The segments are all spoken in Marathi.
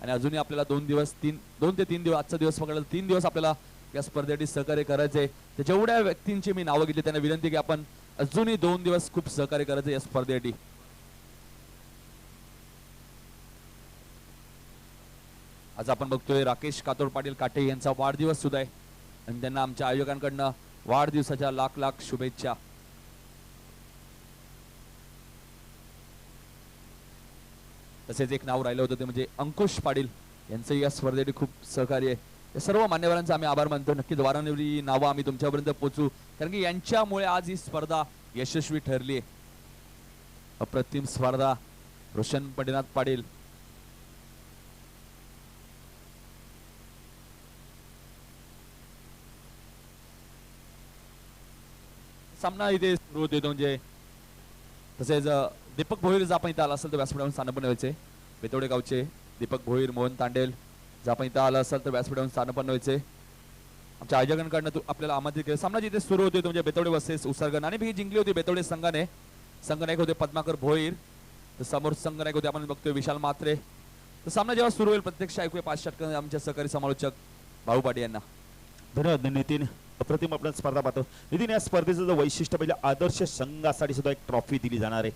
आणि अजूनही आपल्याला 2 ते 3 दिवस आजचा दिवस पकडला 3 दिवस आपल्याला या स्पर्धेसाठी सहकार्य करायचे. तर जेवढ्या व्यक्तींची मी नावं घेतली त्यांना विनंती की आपण अजूनही 2 दिवस खूप सहकार्य करायचे या स्पर्धेसाठी. आज आपण बघतोय राकेश कातोड पाटील काटे यांचा वाढदिवस सुद्धा आहे आणि त्यांना आमच्या आयोजकांकडनं वाढदिवसाच्या लाख लाख शुभेच्छा. तसेच एक नाव राहिलं होतं ते म्हणजे अंकुश पाटील यांचं या स्पर्धेसाठी खूप सहकार्य आहे. या सर्व मान्यवरांचा आम्ही आभार मानतो. नक्कीच वारंवारी नावं आम्ही तुमच्यापर्यंत पोहोचू कारण की यांच्यामुळे आज ही स्पर्धा यशस्वी ठरली आहे. अप्रतिम स्पर्धा. रोशन पंढरीनाथ पाटील सामना इथे सुरू होते म्हणजे तसेच दीपक भोईर जर आपण इथं आला असेल तर व्यासपीठावरून स्थान पण व्हायचे. बेतवडे गावचे दीपक भोईर मोहन तांडेल जर आपण इथं आला असेल तर व्यासपीठावरून स्थान पण व्हायचे. आमच्या आयोजकांकडनं आपल्याला आमंत्रित केलं. सामना जिथे सुरू होते म्हणजे बेतवडे वर्सेस उसरगा. नाणेफेकी जिंकली होती बेतवडे संघाने. संघनायक होते पद्माकर भोईर तर समोर संघनायक होते आपण बघतोय विशाल मात्रे. तर सामना जेव्हा सुरू होईल प्रत्यक्ष ऐकूया 5 षटकांमध्ये आमच्या सहकारी समालोचक भाऊ पाटील यांना. धन्यवाद नितीन. अप्रतिम आपण स्पर्धा पाहतो. नितीन या स्पर्धेचं जो वैशिष्ट्य पहिले आदर्श संघासाठी सुद्धा एक ट्रॉफी दिली जाणार आहे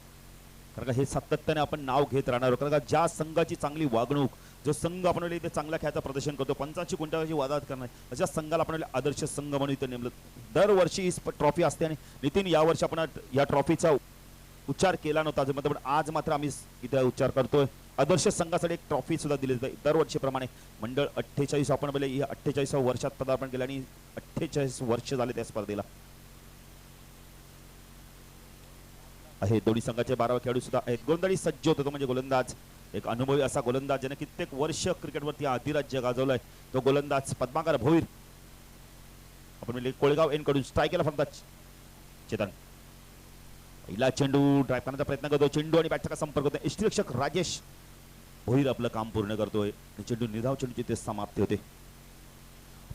कारण का हे सातत्याने आपण नाव घेत राहणार कारण का ज्या संघाची चांगली वागणूक जो संघ आपण इथे चांगल्या खेळाचं प्रदर्शन करतो 85 गुंठाची वादात करणार अशा संघाला आपण आदर्श संघ म्हणून इथे नेमलं. दरवर्षी ही ट्रॉफी असते आणि नितीन यावर्षी आपण या ट्रॉफीचा उच्चार केला नव्हता पण आज मात्र आम्ही इथे उच्चार करतोय. आदर्श संघासाठी एक ट्रॉफी सुद्धा दिली जाते दरवर्षीप्रमाणे. मंडळ 48 आपण पहिले 48व्या वर्षात पदार्पण केलं आणि 48 वर्ष झाले त्या स्पर्धेला आहे. दोन्ही संघाचे 12 खेळाडू सुद्धा आहेत. गोलंदाजी सज्ज होतो म्हणजे गोलंदाज एक अनुभवी असा गोलंदाज ज्याने कित्येक वर्ष क्रिकेटवरती अधिराज्य गाजवलंय तो गोलंदाज पद्माकर भोईर. आपण म्हणजे कोळगाव एन कडून स्ट्राईक केला फक्त चेतन. पहिला चेंडू ड्राईव्ह करण्याचा प्रयत्न करतो. चेंडू आणि बॅटचा संपर्क होतो. यष्टीरक्षक राजेश भोईर आपलं काम पूर्ण करतोय. चेंडू निर्धाव चेंडूची ते समाप्ती होते.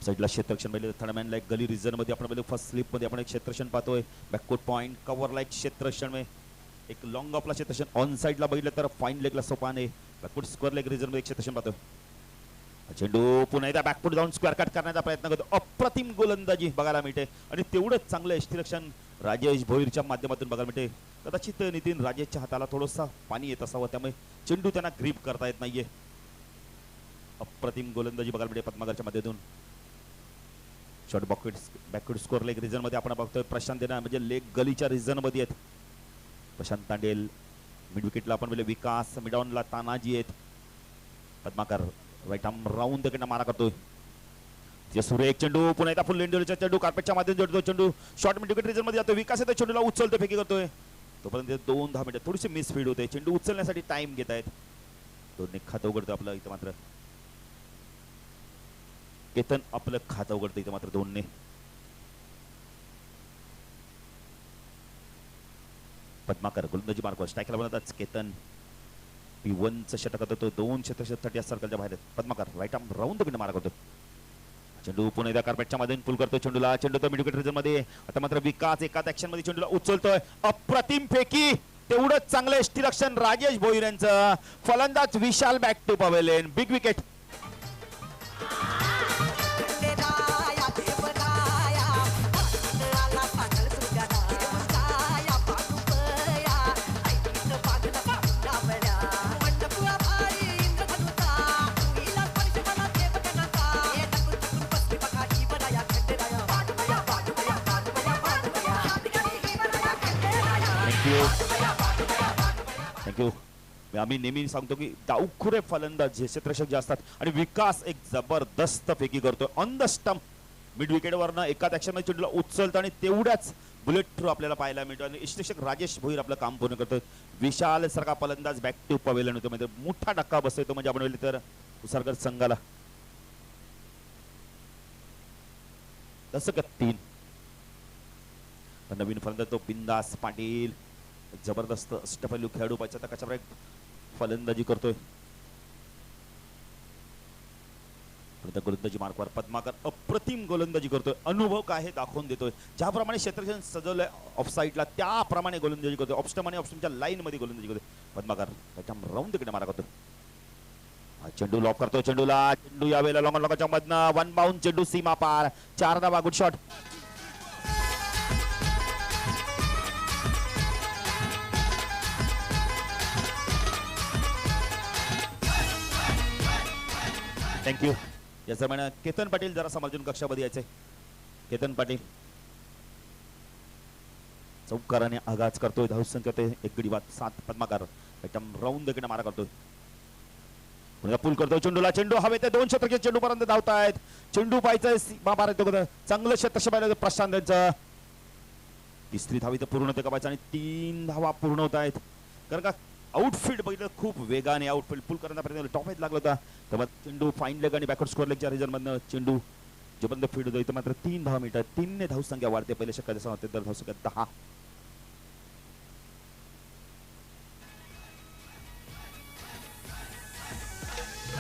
साईडला क्षेत्ररक्षण पहिले थर्डमॅनला एक गली रिझन मध्ये आपण पहिले फर्स्ट स्लिप मध्ये आपण एक क्षेत्ररक्षण पाहतोय. बॅककोट पॉइंट कव्हरला एक क्षेत्ररक्षण में एक लॉंग ऑफला क्षेत्ररक्षण ऑन साईडला बघितलं तर फाईन लेगला सोपाने बॅकफुट स्क्वेअर लेग रिझन मध्ये एक क्षेत्ररक्षण पाहतोय. चेंडू पुन्हा एकदा बॅकफुट जाऊन स्क्वेअर कट करण्याचा प्रयत्न करतो. अप्रतिम गोलंदाजी बघायला मिळते आणि तेवढंच चांगलं यष्टीरक्षण राजेश भोईरच्या माध्यमातून बघायला मिळते. कदाचित नितीन राजेशच्या हाताला थोडंसं पाणी येत असावं त्यामुळे चेंडू त्यांना ग्रीप करता येत नाहीये. अप्रतिम गोलंदाजी बघायला मिळते पद्माकरच्या माध्यमातून. Short backward square leg region मध्ये आपण बघतोय. प्रशांत देना म्हणजे लेग गलीच्या रिझन मध्ये आहेत. प्रशांत तांडेल मिड विकेटला आपण म्हणजे विकास मिडॉनला तानाजी आहेत. पद्माकर राईट आर्म राऊंड कडनं मारा करतोय. सुरेख चेंडू पुन्हा एकदा फुल लेंडरचा चेंडू कार्पेटच्या माध्यमातून जोडतो. चेंडू शॉर्ट मिड विकेट रिझन मध्ये जातो. विकास येतो चेंडूला उचलतो फेकी करतोय. तोपर्यंत 2-10 मिनिटं थोडीशी मिस फीड होते. चेंडू उचलण्यासाठी टाइम घेत आहेत. दोन्ही खातं उघडतो आपलं इथं मात्र केतन आपलं खातं उघडतं इथं मात्र दोनने. पद्माकर गोलंदाजी मार्कवर स्ट्राईकला बनवतात. केतन P1चं षटक होतं. 2 क्षेत्रक्षक सर्कलच्या बाहेर. Padmakar right arm round the मारा करतो. चेंडू पुन्हा एकदा कार्पेटच्या मध्ये पुल करतो चेंडूला. चेंडू तो मिड विकेट रिझन मध्ये. आता मात्र विकास एकाच ऍक्शन मध्ये चेंडूला उचलतोय. अप्रतिम फेकी तेवढंच चांगलं यष्टीरक्षण राजेश भोईर यांचं. फलंदाज Vishal back to pavilion. Big wicket. Thank you. आम्ही नेहमी सांगतो की डावखुरे फलंदाज जे क्षेत्ररक्षक जे असतात आणि विकास एक जबरदस्त फेकी करतो on the stump mid wicket वरनं एकाच ऍक्शन मध्ये चेंडूला उचलतो आणि तेवढ्याच बुलेट थ्रू आपल्याला पाहायला मिळतो. आणि यष्टीरक्षक राजेश भोईर आपलं काम पूर्ण करतो. विशाल सारखा फलंदाज बॅक टू पवेलियन होतो म्हणजे मोठा धक्का बसतो म्हणजे आपण बोलले तर उसरगड संघाला. तसं का 3 नवीन फलंदाज तो बिंदास पाटील जबरदस्त अष्टपैलू खेळाडू पाहिजे. आता कशा प्रकारे फलंदाजी करतोय. गोलंदाजी मार्कवर पद्माकर अप्रतिम गोलंदाजी करतोय. अनुभव काय हे दाखवून देतोय. ज्याप्रमाणे क्षेत्ररक्षण सजवलंय ऑफ साईडला त्याप्रमाणे गोलंदाजी करतोय. ऑफस्टम आणि ऑफस्टमच्या लाईन मध्ये गोलंदाजी करतोय. पद्माकर त्याच्या राऊंड तिकडे मारा करतोय. चेंडू लॉक करतो चेंडूला चेंडू यावेळेला लॉंग लॉकच्या मधनं वन बाउंड चेंडू सीमा पार 4 धावा गुड शॉट. थँक्यू. या दरम्यान केतन पाटील जरा समजून कक्षामध्ये यायचे. केतन पाटील चौकाराने आगाज करतोय. धावसंख्या ते एक गडी बाद 7. पद्माकार एकदम राऊंड देखील मारा करतोय. पुन्हा पूल करतोय चेंडूला चेंडू हवे ते 2 क्षेत्रके चेंडू पर्यंत धावतायत. चेंडू पाहायचं सीमा पार येतो चांगलं क्षेत्र पाहिलं प्रशांत यांचं. 3री धावी तर पूर्ण ते कपायचं आणि 3 धावा पूर्ण होत आहेत. कारण का आउटफील्ड बघितलं खूप वेगाने आउटफील्ड पुल करण्यापर्यंत टॉप लागला होता. तेव्हा चेंडू फाईन लेग आणि बॅकवर्ड स्कोअर लेगच्या रिजन मधनं चेंडू जोपर्यंत फील्ड होतो इथं मात्र 3 धावा मिळतात. 3 ने धावसंख्या वाढते. पहिल्या षटकात जसं होते तर धावसंख्या 10.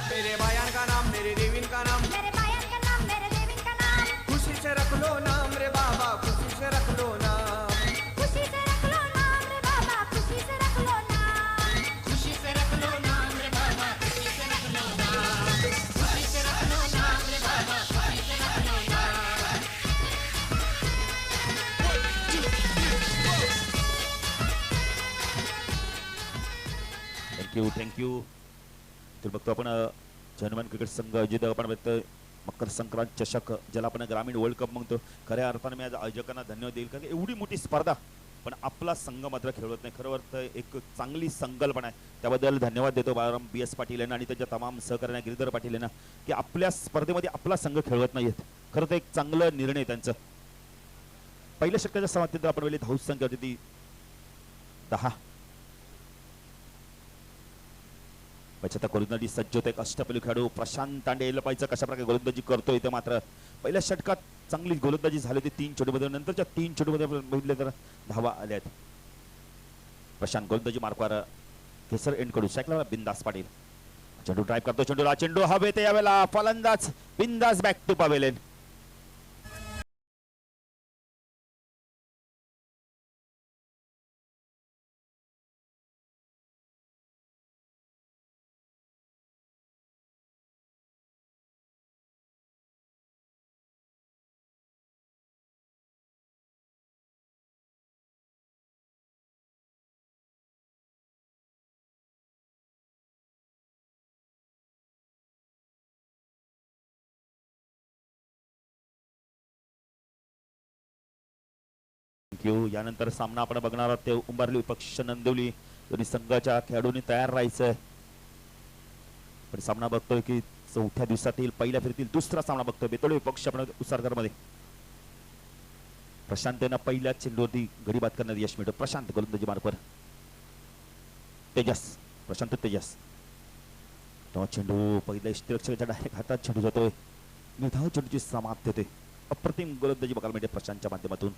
मेरे बयान का नाम मेरे देवीन का नाम मेरे बायान का नाम मेरे देवीन का नाम खुशी से रख लो नाम रे बाबा खुशी से रख लो नाम खुशी से रख लो नाम रे बाबा खुशी से रख लो नाम खुशी से रख लो नाम रे बाबा खुशी से रख लो नाम खुशी से रख लो नाम रे बाबा खुशी से रख लो नाम. थँक्यू. तर बघतो आपण जनमन क्रिकेट संघ आयोजित आपण बघतोय मकर संक्रांत चषक ज्याला आपण ग्रामीण वर्ल्ड कप म्हणतो. खऱ्या अर्थाने मी आज आयोजकांना धन्यवाद देईल कारण एवढी मोठी स्पर्धा पण आपला संघ मात्र खेळवत नाही. खरं अर्थ एक चांगली संकल्पना आहे. त्याबद्दल धन्यवाद देतो बाळाराम BS पाटील यांना आणि त्यांच्या तमाम सहकार्यांना गिरीधर पाटील यांना की आपल्या स्पर्धेमध्ये आपला संघ खेळवत नाहीयेत. खरं तर एक चांगलं निर्णय त्यांचं. पहिल्या षटकाच्या समाप्तीनंतर आपण वेळी धाव संख्या होती ती 10. आता गोलंदाजी सज्ज होते. अष्टपैलू खेळाडू प्रशांत तांडे यायला पाहिजे कशा प्रकारे गोलंदाजी करतोय इथे मात्र पहिल्या षटकात चांगली गोलंदाजी झाली होती 3 चेंडूमध्ये. नंतरच्या 3 चेंडूमध्ये बघितले तर धावा आल्या आहेत. प्रशांत गोलंदाजी मार्कवर केसर एंड कडू सायकलला बिंदास पाटील चेंडू ड्राईव्ह करतो चेंडूला चेंडू हवे ते यावेळेला फलंदाज बिंदास बॅक टू पवेलियन. यानंतर सामना आपण बघणार आहोत ते उंबरली पक्ष नंदिवली दोन्ही संघाच्या खेळाडूंनी तयार राहायचंय. पण सामना बघतोय की 4थ्या दिवसातील पहिल्या फेरीतील दुसरा सामना बघतोय. बेतोडे पक्ष आपण उसारकर मध्ये प्रशांत यांना पहिल्या चेंडूवरती गडी बाद करण्यात यश मिळतं. प्रशांत गोलंदाजी मार्कवर तेजस प्रशांत तेजस तेव्हा चेंडू पहिल्या इष्टरक्षकाच्या डायरेक्ट हातात चेंडू जातोय. निर्धाव चेंडूची समाप्ती होते. अप्रतिम गोलंदाजी बघायला मिळते प्रशांतच्या माध्यमातून.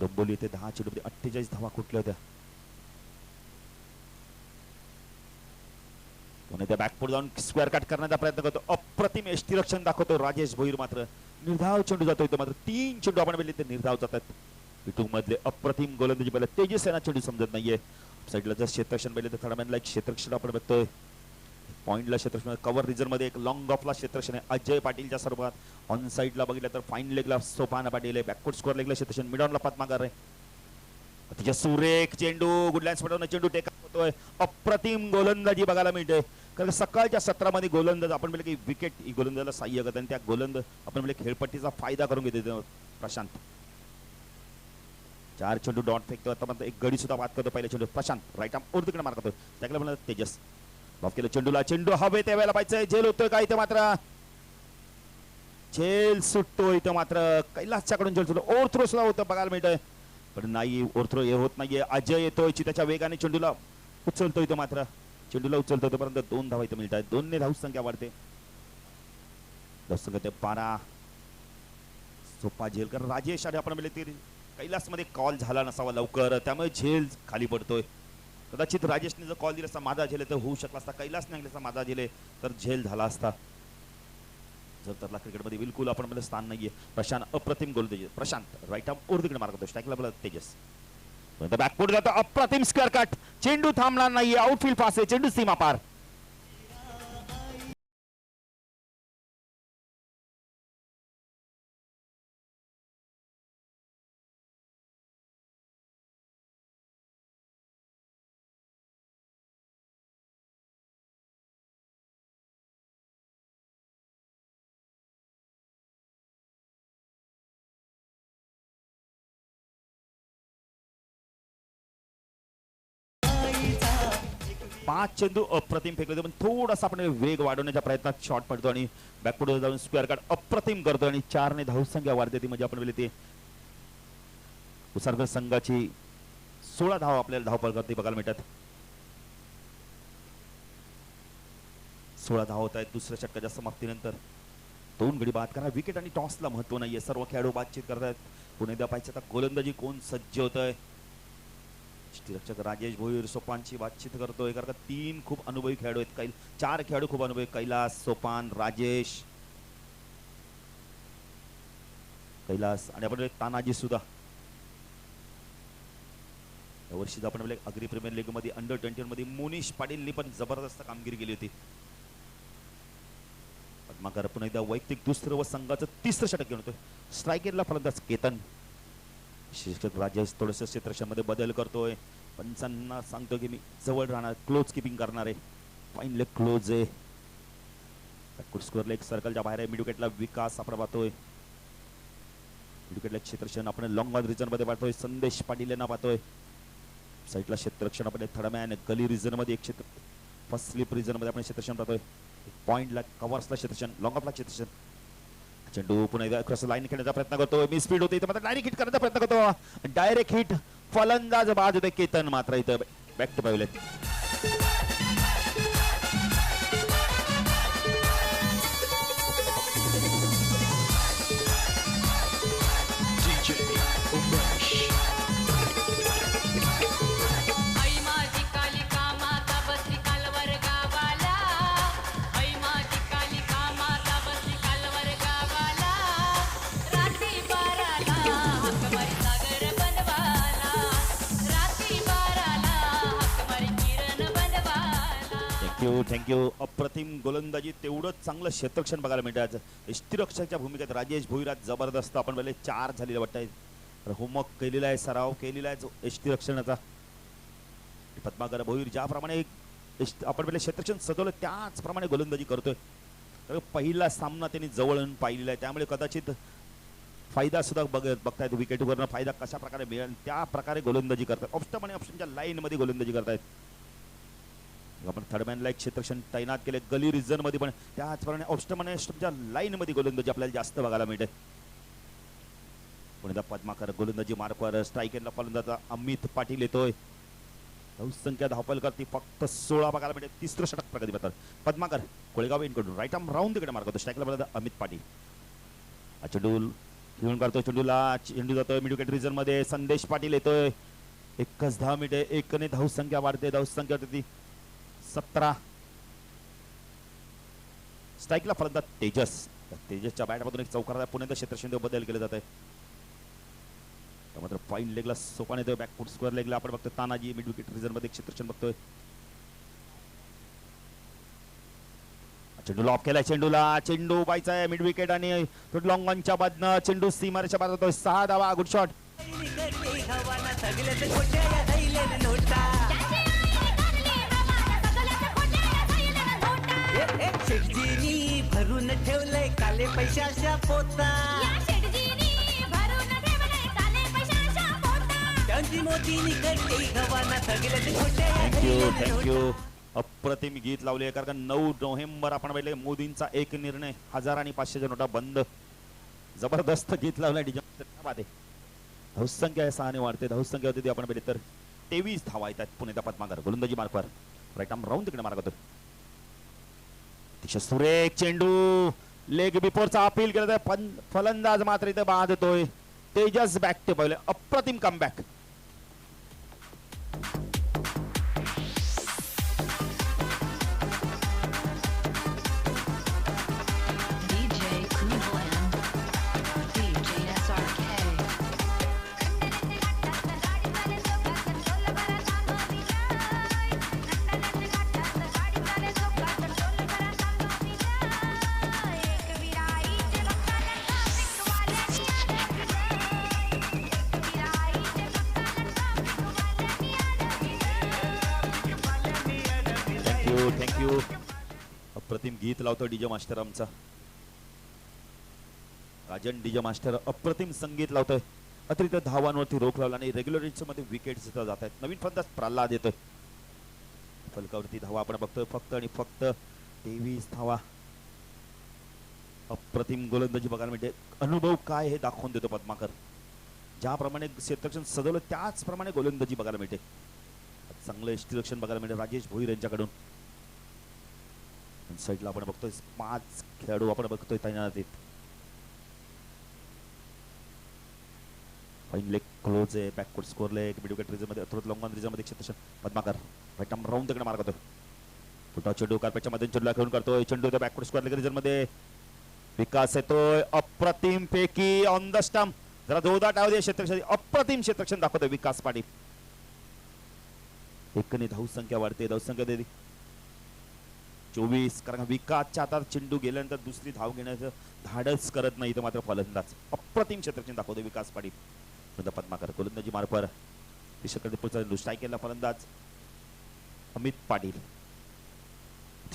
डोंबोली येथे 10 चेंडूमध्ये 48 धावा कुठल्या होत्या. पुणे त्या बॅकफुट जाऊन स्क्वेअर कट करण्याचा प्रयत्न करतो. अप्रतिम यष्टीरक्षण दाखवतो राजेश भोईर मात्र निर्धाव चेंडू जातो इथे मात्र 3 चेंडू आपण बघितले ते निर्धाव जातात. पिटू मधले अप्रतिम गोलंदाजी पहिला तेजस यांना चेंडू समजत नाहीये. साईडला जर क्षेत्ररक्षण पाहिले तर थर्डमॅनला एक क्षेत्ररक्षण आपण बघतोय. पॉइंटला क्षेत्ररक्षण कव्हर रिजन मध्ये एक लॉंग ऑफला क्षेत्ररक्षण आहे अजय पाटीलच्या स्वरूपात. ऑन साइडला बघितलं तर फाईन लेगला सोपान पाटील आहे. बॅकवर्ड स्कोअर लेगला क्षेत्ररक्षण मिड ऑनला पद्माकर आहे. अतिशय सुरेख चेंडू गुडलँड्स पटवून चेंडू टेक होतोय. अप्रतिम गोलंदाजी बघायला मिळते. कारण सकाळच्या सत्रामध्ये गोलंदाज आपण म्हणजे की विकेट ही गोलंदाजाला सहाय्य करतात आणि त्या गोलंदाज आपण म्हणजे खेळपट्टीचा फायदा करून घेतो प्रशांत. 4 चेंडू डॉट फेकतो. आता एक गडी सुद्धा बाद करतो. पहिल्या चेंडू प्रशांत राईट आर्म ओर तिकडे मार करतो. त्याकडे म्हणलं तेजस लॉक केलं चेंडूला चेंडू हवे त्या वेळेला पाहिजे. झेल होतोय का इथे मात्र झेल सुटतो इथं मात्र कैलासच्याकडून झेल सुटतो. ओव्हर थ्रो सुद्धा होतं बघायला मिळतंय पण नाही ओव्हर थ्रो हे होत नाहीये. अजय येतोय त्याच्या वेगाने चेंडूला उचलतो इथं मात्र चेंडूला उचलतो तोपर्यंत 2 धावा इथं मिळतात. 2 ने धाव संख्या वाढते. धाव संख्या 12 सोपा झेल कारण राजेश आणि आपण म्हणजे कैलास मध्ये कॉल झाला नसावा लवकर त्यामुळे झेल खाली पडतोय. कदाचित राजेशने जर कॉल दिला असता माझा झेल तर होऊ शकला असता. कैलासने सांगितलं माझा झेल तर झेल झाला असता. जर तरला क्रिकेटमध्ये बिलकुल आपण मध्ये स्थान नाहीये. प्रशांत अप्रतिम गोलंदाजी प्रशांत राईट आर्म ओर तिकडे मार करतो. स्ट्राईकला तेजस बॅकफूट जातो, अप्रतिम स्क्वेअर कट, चेंडू थांबला नाहीये, आउटफील्ड पास आहे, चेंडू सीमा पार. पाच चेंडू अप्रतिम फेकले पण थोडासा आपण वेग वाढवण्याच्या प्रयत्नात शॉट पडतो आणि बॅकफूट जाऊन स्क्वेअर कट अप्रतिम करतो आणि 4 ने धावसंख्या वाढते. ती म्हणजे आपण बोलले ते उसारकर संघाची 16 धाव आपल्याला धावपळ करते बघायला मिळतात. 16 धाव होत आहेत दुसऱ्या षटकाच्या समाप्तीनंतर. 2 गडी बाद करा, विकेट आणि टॉसला महत्व नाहीये, सर्व खेळाडू बातचीत करतायत. पुणे एकदा पाहिजे आता गोलंदाजी कोण सज्ज होत आहे. यष्टीरक्षक राजेश भोईर सोपानची बातचीत करतोय, कारण का 3 खूप अनुभवी खेळाडू आहेत, 4 खेळाडू खूप अनुभवी, कैलास, सोपान, राजेश, कैलास आणि आपण तानाजी सुद्धा. या वर्षी आपण अग्री प्रीमियर लीग मध्ये अंडर 21 मध्ये मोनिश पाटीलनी पण जबरदस्त कामगिरी केली होती. पद्माकर पुन्हा एकदा वैयक्तिक दुसरं व संघाचं 3रं षटक घेऊन होतोय. स्ट्रायकरला फलंदाज केतन. शिक्षक राजेश थोडस क्षेत्रक्षणामध्ये बदल करतोय, पंचांना सांगतो की मी जवळ राहणार, क्लोज किपिंग करणार आहे. फाईन लेग क्लोज आहे. स्कोअर लेग सर्कलच्या बाहेर आहे. मिड विकेटला विकास आपण पाहतोय, मिड विकेटला क्षेत्रक्षण आपण लॉंग ऑन रिजन मध्ये पाहतोय. संदेश पाटील यांना पाहतोय. साईडला क्षेत्रक्षण आपण थर्डमॅन गली रिजन मध्ये एक क्षेत्र, फर्स्ट स्लिप रिजन मध्ये आपण क्षेत्रक्षण पाहतोय. पॉइंटला कव्हर्सला क्षेत्रक्षण, लॉंग ऑफला क्षेत्रक्षण. चेंडू पुन्हा एकदा क्रॉस लाईन खेळण्याचा प्रयत्न करतो, मिस स्पीड होते, मात्र डायरेक्ट हिट करण्याचा प्रयत्न करतो. डायरेक्ट हिट, फलंदाज बाद होते. केतन मात्र इथं बॅक टू पावले. आई माझी कालिका माता बसली कालवर गावाला, आई माझी कालिका माता बसली कालवर गावाला, रात्री 12ला हक्क मारी सागर बनवाला, रात्री 12ला हक्क मारी किरण बनवाला. थँक्यू. अप्रतिम गोलंदाजी, तेवढंच चांगलं क्षेत्रक्षण बघायला मिळतं. यष्टीरक्षकाच्या भूमिकेत राजेश भोईराज जबरदस्त आपण बोलले 4 झालेले वाटत. होमवर्क केलेला आहे, सराव केलेला आहे यष्टीरक्षणाचा. पद्माकर भोईर ज्याप्रमाणे आपण पहिले क्षेत्रक्षण सजवलं त्याचप्रमाणे गोलंदाजी करतोय. तर पहिला सामना त्यांनी जवळून पाहिलेला आहे, त्यामुळे कदाचित फायदा सुद्धा बघतायत. विकेटवरनं फायदा कशा प्रकारे मिळेल त्या प्रकारे गोलंदाजी करतात. ऑप्शनच्या लाईन मध्ये गोलंदाजी करतायत. आपण थर्डमॅनला एक क्षेत्रक्षण तैनात केले गली रिजन मध्ये, पण त्याचप्रमाणे ऑप्शनच्या लाईन मध्ये गोलंदाजी आपल्याला जास्त बघायला मिळते. पुणे पद्माकर गोलंदाजी मार्कवर. स्ट्रायकरला फलंदाज अमित पाटील येतोय. धावसंख्या धावपल करते फक्त 16 बघायला मिळते. 3रं षटक प्रगती करतात पद्माकर. कोळेगाव इनकडून राईट आर्म राऊंड तिकडे मार्क करतो. स्ट्रायकरला फलंदाज अमित पाटील. चेंडू घेऊन काढतो, चेंडूला चेंडू जातोय मिड विकेट रिजन मध्ये. संदेश पाटील येतोय. 10 मिनिटे 1 ने धावसंख्या वाढते. धावसंख्या होती 17. स्ट्राईकला फलंदाज तेजस. तेजसच्या बॅटमधून एक चौकार पुणे क्षेत्रक्षण बदल केले जात आहे. मात्र फाईन लेगला सोपान येतोय. बॅकफूट स्क्वेअर लेगला आपण बघतोय तानाजी मिड विकेट रिजन मध्ये क्षेत्रक्षण बघतोय. चेंडू लॉक केलाय. चेंडू बायचा आहे मिड विकेट आणि लॉंग ऑनच्या बाजून चेंडू सीमारेच्या बाजूला जातोय. 6 धावा. Good shot. शेटजीनी भरून ठेवलंय काले पैशाच्या पोता, त्यांची मोदीनी करते गव्हाना सगळ्याचे थँक्यू. अप्रतिम गीत लावले, कारण 9 नोव्हेंबर आपण पाहिले मोदींचा एक निर्णय, 1000 आणि 500च्या नोटा बंद. जबरदस्त गीत लावलाय डीजे. धावसंख्या 6 ने वाढते. धावसंख्या होती आपण पाहिले तर 23 धावा येतात. पुणे पद्माकर गोलंदाजी मार्कवर राईट आर्म राऊंड तिकडे मार्क होतो. सुरेख चेंडू लेग बिफोरचा अपील केलं तर फलंदाज मात्र इथे बाद होतोय. तेजस बॅक टू पाहिले. अप्रतिम comeback. DJ Cleveland, DJ SRK. Thank you. अप्रतिम गीत लावतो डीजे मास्टर आमचा राजन. डीजे मास्टर अप्रतिम संगीत लावतोय. अतिरिक्त धावांवरती रोख लावला आणि रेग्युलर मध्ये विकेट सुद्धा जात आहेत. नवीन फलंदाज प्रल्हाद येतोय. फलकावरती धावा आपण बघतोय फक्त आणि फक्त 23 धावा. अप्रतिम गोलंदाजी बघायला मिळते. अनुभव काय हे दाखवून देतो पद्माकर. ज्याप्रमाणे क्षेत्ररक्षण सजवलं त्याचप्रमाणे गोलंदाजी बघायला मिळते. चांगलं यष्टीरक्षण बघायला मिळते राजेश भोईर यांच्याकडून. साईडला आपण बघतोय 5 खेळाडू आपण बघतोय तैनात आहेत. फाईन लेग क्लोज आहे. Backward score leg mid wicket reason मध्ये अथरोत लॉंग ऑन रिझन मध्ये क्षेत्ररक्षण पद्माकर राईट आर्म राऊंड तिकडे मार करतोय. फुटा चेंडू कार्पेटच्या मध्ये चेंडूला खेळून करतोय. चेंडू त्या बॅकवर्ड स्कोर लेग रिझन मध्ये विकास येतोय. अप्रतिम पैकी ऑन द स्टंप. जरा जोरदार डाव दे क्षेत्ररक्षण. अप्रतिम क्षेत्ररक्षण दाखवतोय विकास पाटील. एकने धावसंख्या वाढते. धावसंख्या दे 24. कारण विकासच्या हातात चेंडू गेल्यानंतर दुसरी धाव घेण्याचं धाडस करत नाही. तर मात्र फलंदाज अप्रतिम क्षेत्ररक्षण दाखवतोय विकास पाटील. पद्माकर गोलंदाजी मार्कवर स्ट्राईक केला फलंदाज अमित पाटील.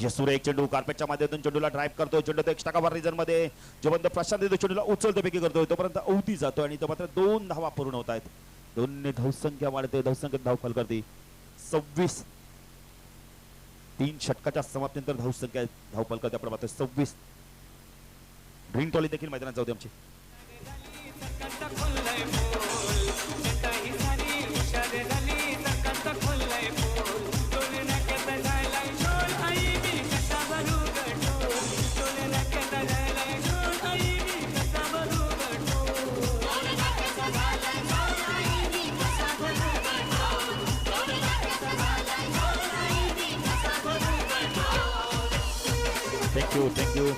सुरे एक चेंडू कार्पेटच्या माध्यमातून चेंडूला ड्राईव्ह करतो. चेंडू तो एक्स्ट्रा कव्हर रिझन मध्ये जोपर्यंत प्रशांत येतो चेंडूला उचलतो पैकी करतोय तोपर्यंत अवधी जातोय आणि तो मात्र 2 धावा पूर्ण होत आहेत. 2 धावसंख्या वाढते. धावसंख्येत धाव फल करते 26. 3 षटकाच्या समाप्तीनंतर धावसंख्या धाव फल करते आपण पाहतोय 26. ग्रीन टॉली देखील मैदानात जाऊ दे आमची. थँक्यू.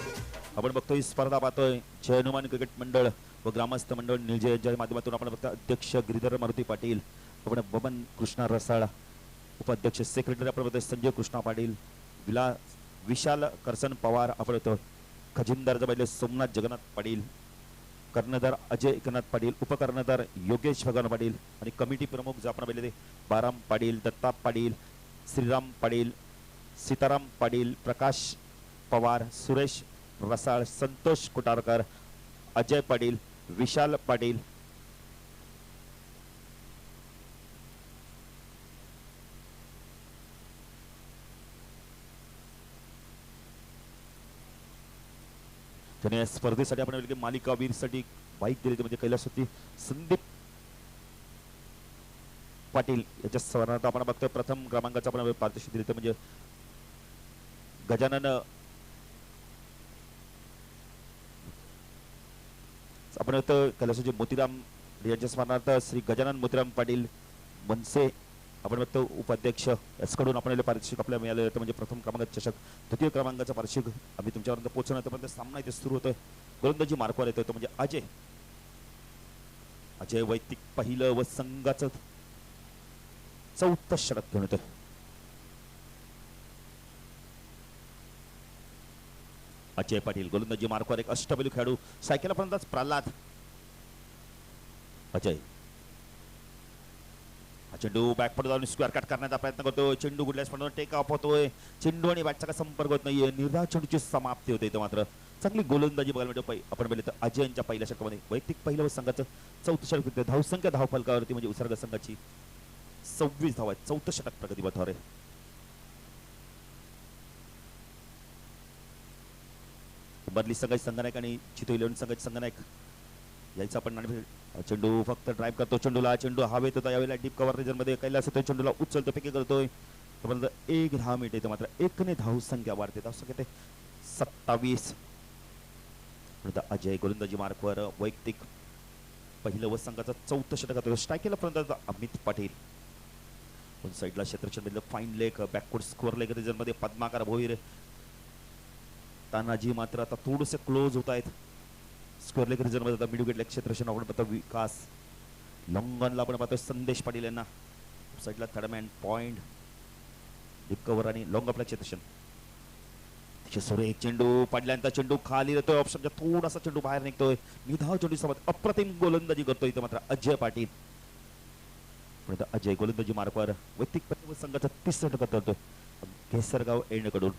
आपण बघतोय स्पर्धा पाहतोय जय हनुमान क्रिकेट मंडळ व ग्रामस्थ मंडळ निलजे यांच्या माध्यमातून आपण बघता अध्यक्ष गिरीधर मारुती पाटील, आपण बबन कृष्णा रसाळ, उपाध्यक्ष सेक्रेटरी आपण बघतोय संजय कृष्णा पाटील, विशाल करसन पवार, आपण बघतोय खजिनदार पहिले सोमनाथ जगन्नाथ पाटील, कर्णधार अजय एकनाथ पाटील, उपकर्णधार योगेश भगवान पाटील आणि कमिटी प्रमुख जे आपण पाहिले ते बाराम पाटील, दत्ता पाटील, श्रीराम पाटील, सीताराम पाटील, प्रकाश पवार, सुरेश रसाळ, संतोष कुटारकर, अजय पाटील, विशाल पाटील, त्याने या स्पर्धेसाठी आपण मालिका वीरसाठी बाईक दिली म्हणजे कैलास होती संदीप पाटील याच्या स्मरणार्थ आपण बघतोय प्रथम क्रमांकाचा आपण पारितोषिक दिले म्हणजे गजानन आपण कैलासचे मोतीराम यांच्या स्मरणार्थ श्री गजानन मोतीराम पाटील मनसे आपण बघतो उपाध्यक्ष याचकडून आपल्याला पारितोषिक आपल्याला मिळालेलं होतं म्हणजे प्रथम क्रमांकाचं चषक, द्वितीय क्रमांकाचं पारितोषिक आम्ही तुमच्यापर्यंत पोहोचवण्यापर्यंत सामना इथे सुरू होतोय. गोलंदाजी मार्कवर येतोय तो म्हणजे अजय वैयक्तिक पहिलं व संघाचं 4थं षटक घेऊन येतोय. अजय पाटील गोलंदाजी मार्कवर एक अष्टपैलू खेळाडू सायकल फलंदाज प्रल्हाद. अजय चेंडू बॅकफुट जाऊन स्क्वेअर कट करण्याचा प्रयत्न करतो. चेंडू गुडल्यास पण टेक ऑफ होतोय. चेंडू आणि बॅटचा काही संपर्क होत नाहीये. निर्धार चेंडूची समाप्ती होते. मात्र चांगली गोलंदाजी बघायला मिळतो. आपण पाहिलं तर अजय यांच्या पहिल्या षटकामध्ये वैयक्तिक पहिल्या संघाचं 4थं षटक. धावसंख्या धाव फलकावरती म्हणजे उसर्ग संघाची 26 धावा आहेत. 4थं षटक प्रगती पथावर आहे. बदली संघाची संघनायक आणि चितो 11 संघाची संघनायक यायचा आपण चेंडू फक्त ड्राईव्ह करतो. चेंडू हवेत होता. यावेळेला डीप कव्हर रिजन मध्ये कैलास येतोय. चेंडूला उचलतो पैकी करतोय. तोपर्यंत 1 धाव मिळते. मात्र 1ने धाव संख्या वाढते. धाव संख्या 27. अजय गोलंदाजी मार्कवर वैयक्तिक पहिलं व संघाचा 4थं षटक. स्ट्राईक केला फलंदाज अमित पाटील. दोन साईडला क्षेत्ररक्षण मधलं fine leg backward square leg region मध्ये पद्माकर भोईर. तानाजी मात्र आता थोडेसे क्लोज होत आहेत. स्क्वेअर लेग रिजन मध्ये मिड विकेट क्षेत्ररक्षण आपण पाहतो विकास. लॉंग ऑनला आपण पाहतो संदेश पाटील यांना. साईडला third man point deep cover आणि लॉंग ऑफला क्षेत्ररक्षण. एक चेंडू पडल्यानंतर चेंडू खाली येतोय. ऑप्शनचा थोडासा चेंडू बाहेर निघतोय. निधाव चेंडू सोबत अप्रतिम गोलंदाजी करतोय इथं मात्र अजय पाटील. अजय गोलंदाजी मार्कवर वैयक्तिक संघाचा 30 षटक करतोय. केसरगाव एंडकडून.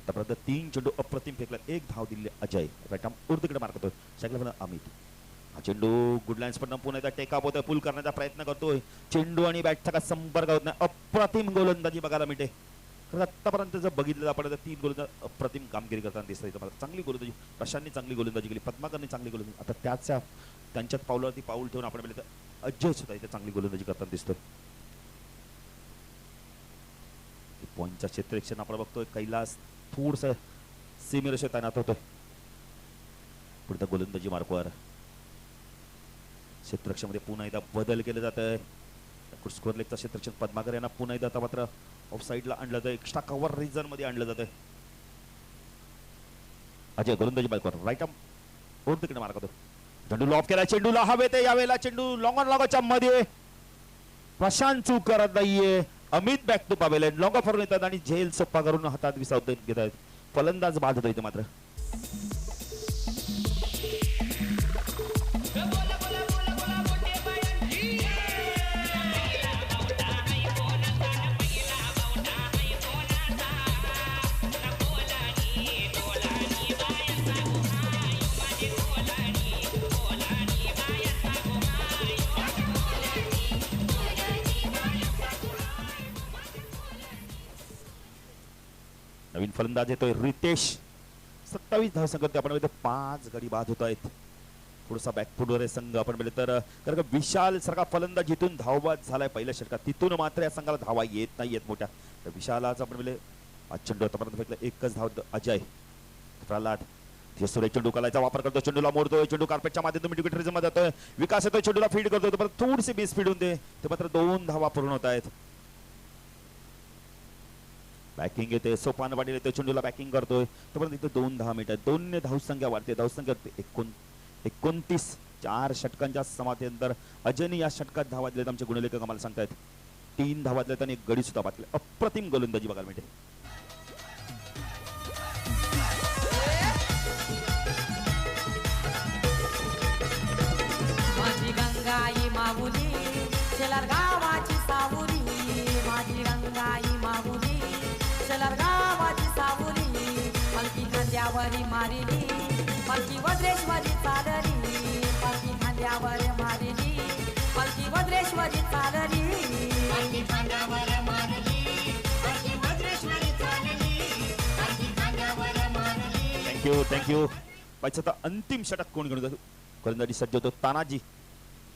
आतापर्यंत 3 चेंडू अप्रतिम फेकला, 1 धाव दिले अजय. राईट आर्म उर्दीकडे मार करतोय, स्ट्राईकला अमित. हा चेंडू गुड लाईन्स पण पुन्हा एकदा टेकअप होतोय, पुल करण्याचा प्रयत्न करतोय. चेंडू आणि बॅटचा का संपर्क होत नाही. अप्रतिम गोलंदाजी बघायला मिळते. खरं आतापर्यंत जर बघितलं आपण तर 3 गोलंदाज अप्रतिम कामगिरी करताना दिसत इथं. मला चांगली गोलंदाजी, प्रशांतनी चांगली गोलंदाजी केली, पद्माकरनी चांगली गोलंदाजी. आता त्यांच्यात पावलावरती पाऊल ठेवून आपण पाहिलं तर अजय सुद्धा इथे चांगली गोलंदाजी करताना दिसतोय. पॉईंटच्या क्षेत्ररक्षण आपण बघतोय, कैलास थोडस सीमेरेषेत तैनात होतोय. पुढे गोलंदाजी मार्कवर क्षेत्ररक्षणामध्ये पुन्हा एकदा बदल केले जात आहे. स्कोअर लेगचा क्षेत्ररक्षण पद्माकर यांना पुन्हा एकदा मात्र ऑफ साईडला आणलं जातं, एक्स्ट्रा कव्हर रिजन मध्ये आणलं जातंय. अजय गोलंदाजी मार्कवर राईट आर्म ओर तिकडे मार करतो. चेंडू लॉफ केला, चेंडूला हवेत यावेळेला चेंडू लॉंग ऑन लॉंगच्या मध्ये. प्रशांत चूक करत नाहीये. Amit back to Pavel, long ऑफर येतात आणि झेल सोप्पा करून हातात विसावत घेत आहेत. फलंदाज बाद होतो इथे मात्र. नवीन फलंदाज येतोय रितेश. 27 धावसंख्येत आपण 5 गडी बाद होत आहेत. थोडासा बॅकफुटवर आहे संघ आपण पाहिलं तर. कारण का विशाल सारखा फलंदाज जिथून धावबाद झालाय पहिल्या षटकात, तिथून मात्र या संघाला धावा येत नाहीयेत मोठ्या. तर विशालाच आपण पाहिलं आज चेंडू आतापर्यंत फेकला, 1च धाव अजय. प्रल्हाद सुरेश चेंडू कालाचा वापर करतो, चेंडूला मोडतोय, चेंडू कार्पेटच्या माध्यमातून मिडविकेट रिझम मध्ये जातोय. विकास येतोय, चेंडूला फीड करतोय, परत थोडीशी बेस फीड होते, ते मात्र 2 धावा पूर्ण होत आहेत. बॅकिंग येते, सोपान वाढील येते, चेंडूला बॅकिंग करतोय, तोपर्यंत इथे 2 धावा मिळतात. 2 धावसंख्या वाढते, धावसंख्या 29. 4 षटकांच्या समाप्तीनंतर अजयने या षटकात धावा दिल्यात आमचे गुणलेखक आम्हाला सांगतायत. 3 धावा दिल्यात आणि 1 गडी सुद्धा बाद केला. अप्रतिम गोलंदाजी बघायला मिळते. माझी गंगाई माऊली शेलार गावाची सावली. माझी गंगाई माऊली शेलार गावाची सावली. पालखी खांद्यावरी मारिली, पालखी वज्रेश्वरी चालली. पालखी खांद्यावर मारिली, पालखी वज्रेश्वरी चालली. पालखी खांद्यावर मारली, पालखी वज्रेश्वरी चालली. पालखी खांद्यावर मारली. थँक्यू. पाहिजे अंतिम षटक कोण घेऊन जातो? गोलंदाजी सज्ज होतो तानाजी.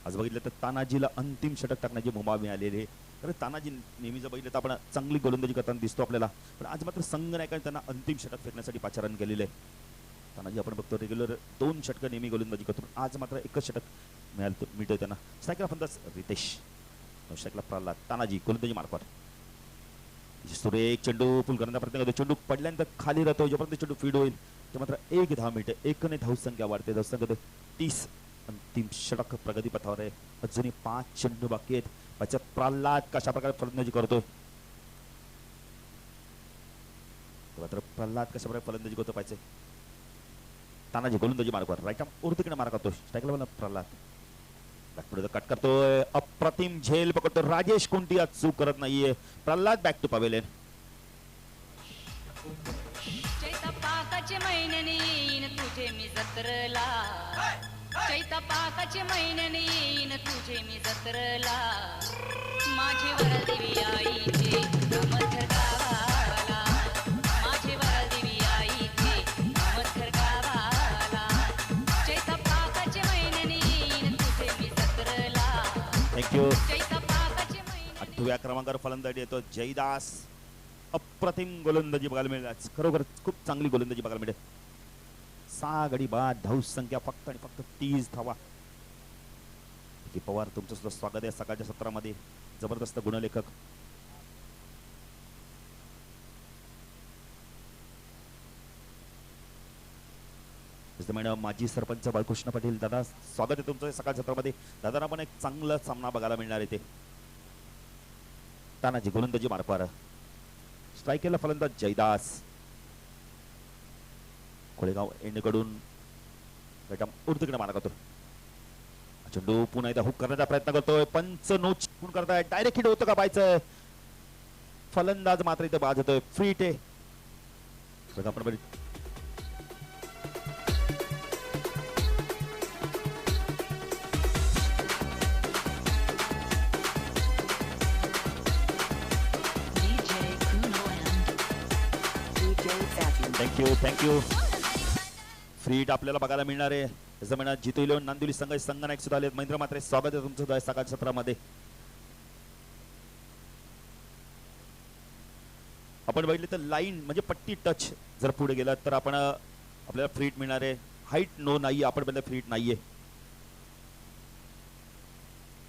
आज बघितलं तर तानाजीला अंतिम षटक टाकण्याची मुभा मिळालेली आहे. तर तानाजी नेहमी जर बघितलं तर आपण चांगली गोलंदाजी करताना दिसतो आपल्याला, पण आज मात्र संघ नायकाने त्यांना अंतिम षटक फेकण्यासाठी पाचारण केलेलं आहे. तानाजी आपण बघतो रेग्युलर 2 षटकं नेहमी गोलंदाजी करतो, पण आज मात्र 1च षटक मिळतोय त्यांना. स्ट्राईकला फलंदाज रितेश, स्ट्राईकला प्रल्हाद. तानाजी गोलंदाजी मार्कवर सुरेख चेंडू पुल करण्याचा प्रयत्न करतो, चेंडू पडल्यानंतर खाली राहतो, जोपर्यंत चेंडू फीड होईल ते मात्र 1 धाव मिळते. 1 ने धावसंख्या वाढते, धावसंख्या 30. अंतिम षटक प्रगती पथावर आहे. अजूनही 5 चेंडू बाकी आहेत. त्याच्यात प्रल्हाद कशा प्रकारे फलंदाजी करतोय, मात्र प्रल्हाद कशा प्रकारे फलंदाजी करतो पाहिजे. तानाजी गोलंदाजी मार्कवर राईट आर्म ओर तिकडे मार करतो, स्ट्राईकला प्रल्हाद पुढे कट करतोय. अप्रतिम झेल पकडतो राजेश कोणती, आज चूक करत नाहीये. Pralhad back to pavilion. चैतपाकाचे महिन्याने येईन तुझे मी जत्रला. चैतपाकाचे महिन्याने येईन तुझे मी जत्रला. माझे वरदेवी आईचे मथर गावाला. माझे वरदेवी आईचे मथर गावाला. चैतपाकाचे महिन्याने येईन तुझे मी जत्रला. थँक्यू. चैतपाकाचे महिन्याने 8व्या क्रमांकावर फलंदाजी येतो जयदास. अप्रतिम गोलंदाजी बघायला मिळाली, खरोखर खूप चांगली गोलंदाजी बघायला मिळते. 6 गडी बाद, धावसंख्या फक्त आणि फक्त 30 धावा. पवार तुमचं सुद्धा स्वागत आहे सकाळच्या सत्रामध्ये. जबरदस्त गुणलेखक. मॅडम माजी सरपंच बाळकृष्ण पाटील दादा, स्वागत आहे तुमचं सकाळच्या सत्रामध्ये. दादांना पण एक चांगला सामना बघायला मिळणार आहे. ते तानाजी गोलंदाजी मार्कवर, स्ट्राईकला फलंदाज जयदास. कोळेगाव एंडकडून उर्दीकडे मारा करतो, चेंडू पुन्हा एकदा हुक करण्याचा प्रयत्न करतोय. पंच नो चिकून करताय, डायरेक्ट हिट होतं का पाहायचं. फलंदाज मात्र इथे बाद होतोय. फ्री हिट आहे. बघा आपण DJ Kunoland. Thank you. Free hit आपल्याला बघायला मिळणार आहे. जसं म्हणा जितो इलेव्हन नांदिवली संघाचे संघनायक सुद्धा आले. महेंद्र मात्रे स्वागत आहे तुमचं सुद्धा सकाळ सत्रामध्ये. आपण बघितले तर लाईन म्हणजे पट्टी टच जर पुढे गेला तर आपण आपल्याला फ्री हिट मिळणार आहे. हाईट नो नाही, आपण बघितलं फ्री हिट नाहीये.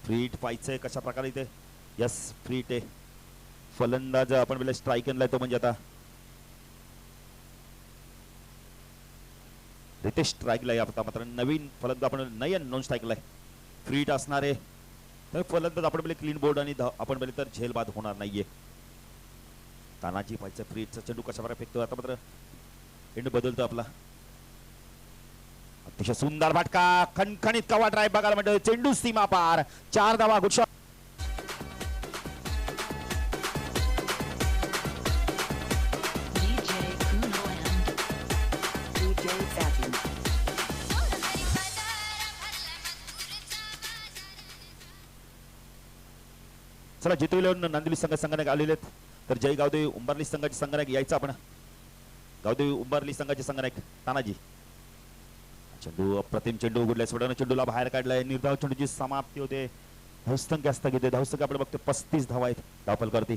फ्री हिट पाहायचंय कशा प्रकारे इथे. यस फ्री हिट आहे. फलंदाज आपण बघितलं स्ट्राईक आणलाय तो म्हणजे आता रितेश स्ट्राईकला आहे. आता मात्र नवीन फलंदाज आपण नयन नॉन स्ट्राईकला आहे. फ्री हिट असणार आहे. तर फलंदाज आपण बघितले क्लीन बोर्ड आणि आपण बघितलं तर झेल बाद होणार नाहीये. तानाजी पाहिजे फ्री हिटचा चेंडू कशा प्रकारे फेकतो. आता मात्र चेंडू बदलतो आपला. अतिशय सुंदर फटका, खणखणीत कवा ड्राईव्ह बघायला मिळतोय. चेंडू सीमा पार, 4 धावा. Good shot. DJ Kunoland. चला जितो इलेव्हन नांदिवली संघाने आलेले आहेत. तर जय गावदेवी उंबरली संघाचे संघनायक यायचं आपण. गावदेवी उंबरली संघाचे संघनायक तानाजी. चेंडू अप्रतिम चेंडू उघडलाय. सोडवणं चेंडूला बाहेर काढलाय. निर्धाव चेंडूची समाप्ती होते. धावसंख्या स्थगित आहे. धावसंख्या आपण बघतो 35 धावा आहेत धावफल करते.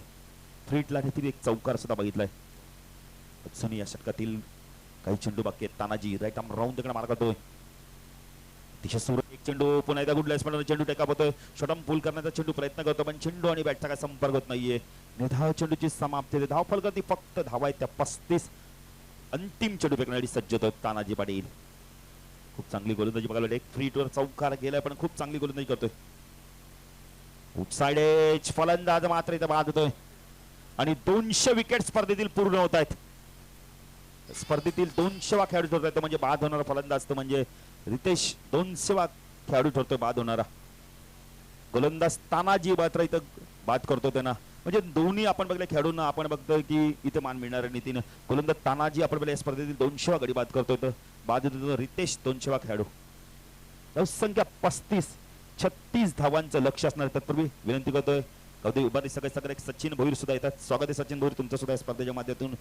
फ्री हिटला देखील एक चौकार सुद्धा बघितलाय. अडचणी या षटकातील काही चेंडू बाकी आहेत. तानाजी राईट आर्म राऊंड तिकडे मार करतोय. अतिशय सुरेख एक चेंडू पुन्हा एकदा गुडलाय. पण चेंडू टेकअप होतोय. शॉटम पूल करण्याचा चेंडू प्रयत्न करतो पण चेंडू आणि बॅटचा काय संपर्क होत नाहीये. निर्धाव चेंडूची समाप्ती होते. धावफल करते फक्त धावा आहेत त्या 35. अंतिम चेंडू फेकण्यासाठी सज्ज होतो तानाजी पाटील. खूप चांगली गोलंदाजी बघायला. एक फ्री हिटवर चौकार गेलाय पण खूप चांगली गोलंदाजी करतोय. आउटसाइड एज फलंदाज मात्र इथे बाद होतोय आणि 200 विकेट स्पर्धेतील पूर्ण होत आहेत. स्पर्धेतील 200वा खेळाडू ठरतोय तो म्हणजे बाद होणारा फलंदाज तो म्हणजे रितेश. 200वा खेळाडू ठरतोय बाद होणारा. गोलंदाज तानाजी मात्र इथं बाद करतो त्यांना. म्हणजे दोन्ही आपण बघले खेळाडूंना आपण बघतोय की इथे मान मिळणार आहे. नितीन गोलंदाज तानाजी आपण बघले स्पर्धेतील 200वा गडी बाद करतोय. तर बाद होतो रितेश 200वा खेळाडू. धावसंख्या 35 धावांचं लक्ष असणार. तत्पूर्वी विनंती करतोय गावदेवी उभारली सगळे सचिन भोईर सुद्धा येतात. स्वागत आहे सचिन भोईर तुमचं सुद्धा स्पर्धेच्या माध्यमातून.